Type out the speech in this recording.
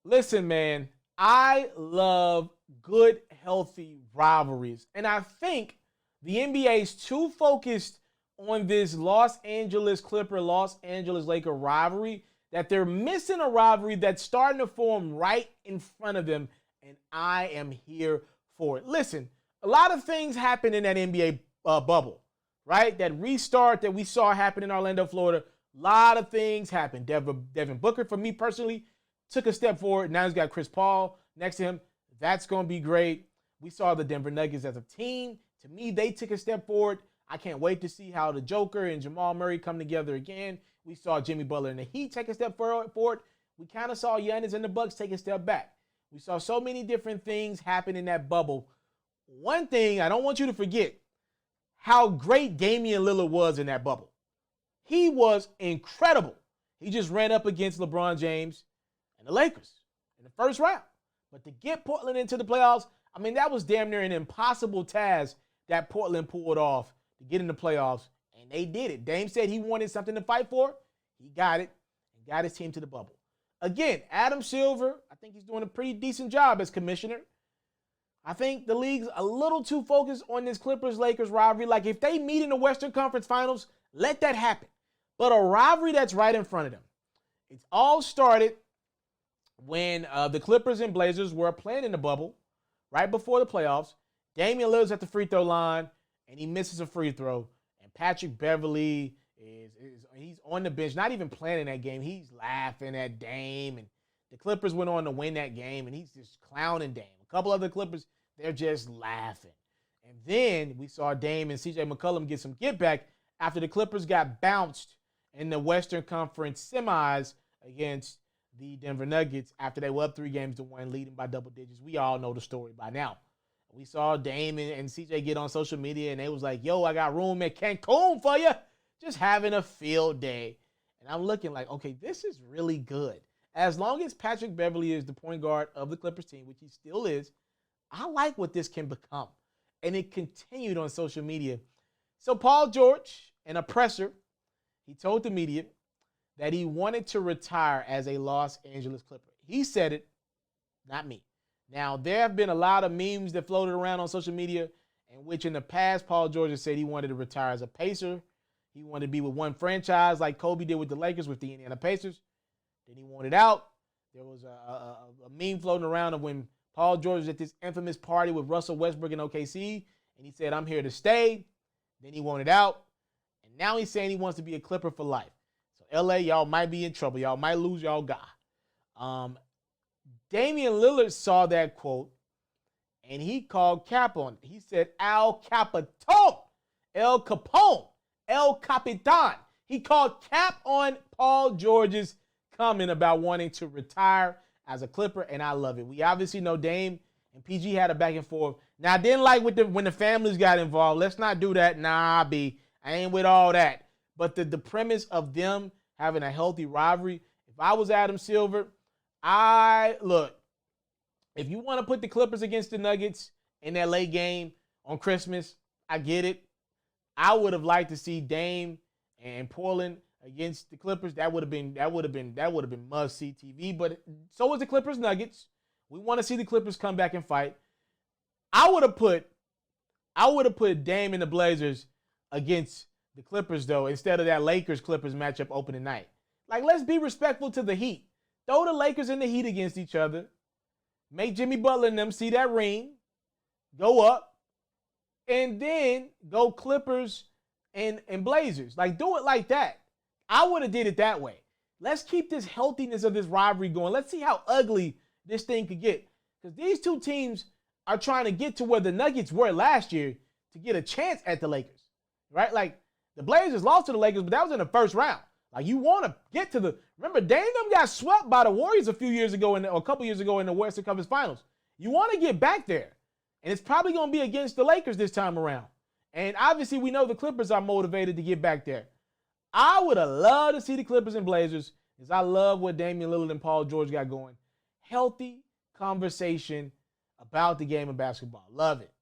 Listen, man, I love good, healthy rivalries. And I think the NBA is too focused on this Los Angeles Clipper, Los Angeles Laker rivalry that they're missing a rivalry that's starting to form right in front of them. And I am here for it. Listen, a lot of things happen in that NBA bubble, right? That restart that we saw happen in Orlando, Florida. A lot of things happened. Devin Booker, for me personally, took a step forward. Now he's got Chris Paul next to him. That's going to be great. We saw the Denver Nuggets as a team. To me, they took a step forward. I can't wait to see how the Joker and Jamal Murray come together again. We saw Jimmy Butler and the Heat take a step forward. We kind of saw Giannis and the Bucks take a step back. We saw so many different things happen in that bubble. One thing I don't want you to forget, how great Damian Lillard was in that bubble. He was incredible. He just ran up against LeBron James and the Lakers in the first round. But to get Portland into the playoffs, I mean, that was damn near an impossible task that Portland pulled off to get in the playoffs, and they did it. Dame said he wanted something to fight for. He got it and got his team to the bubble. Again, Adam Silver, I think he's doing a pretty decent job as commissioner. I think the league's a little too focused on this Clippers-Lakers rivalry. Like, if they meet in the Western Conference Finals, let that happen. But a rivalry that's right in front of them. It's all started when the Clippers and Blazers were playing in the bubble right before the playoffs. Damian Lillard's at the free throw line, and he misses a free throw. And Patrick Beverley he's on the bench, not even playing in that game. He's laughing at Dame, and the Clippers went on to win that game, and he's just clowning Dame. A couple other Clippers, they're just laughing. And then we saw Dame and CJ McCollum get some get back after the Clippers got bounced in the Western Conference semis against the Denver Nuggets after they were up 3-1, leading by double digits. We all know the story by now. We saw Dame and CJ get on social media, and they was like, yo, I got room at Cancun for you. Just having a field day. And I'm looking like, okay, this is really good. As long as Patrick Beverley is the point guard of the Clippers team, which he still is, I like what this can become. And it continued on social media. So Paul George, an oppressor, he told the media that he wanted to retire as a Los Angeles Clipper. He said it, not me. Now, there have been a lot of memes that floated around on social media in which in the past, Paul George has said he wanted to retire as a Pacer. He wanted to be with one franchise like Kobe did with the Lakers with the Indiana Pacers. Then he wanted out. There was a meme floating around of when Paul George was at this infamous party with Russell Westbrook in OKC, and he said, I'm here to stay. Then he wanted out. And now he's saying he wants to be a Clipper for life. So LA, y'all might be in trouble. Y'all might lose y'all guy. Damian Lillard saw that quote, and he called cap on it. He said, El Capitan, El Capone, El Capitan. He called cap on Paul George's comment about wanting to retire as a Clipper, and I love it. We obviously know Dame and PG had a back and forth. Now, I didn't like when the families got involved. Let's not do that. Nah, I ain't with all that. But the premise of them having a healthy rivalry, if I was Adam Silver, look, if you want to put the Clippers against the Nuggets in that late game on Christmas, I get it. I would have liked to see Dame and Portland against the Clippers. That would have been must-see TV. But so was the Clippers Nuggets. We want to see the Clippers come back and fight. I would have put Dame and the Blazers against the Clippers, though, instead of that Lakers-Clippers matchup opening night. Like, let's be respectful to the Heat. Throw the Lakers and the Heat against each other. Make Jimmy Butler and them see that ring. Go up. And then go Clippers and Blazers. Like, do it like that. I would have did it that way. Let's keep this healthiness of this rivalry going. Let's see how ugly this thing could get. Because these two teams are trying to get to where the Nuggets were last year to get a chance at the Lakers. Right? Like, the Blazers lost to the Lakers, but that was in the first round. Like, you want to get to remember, Dame them got swept by the Warriors a couple years ago in the Western Conference Finals. You want to get back there. And it's probably going to be against the Lakers this time around. And obviously, we know the Clippers are motivated to get back there. I would have loved to see the Clippers and Blazers, because I love what Damian Lillard and Paul George got going. Healthy conversation about the game of basketball. Love it.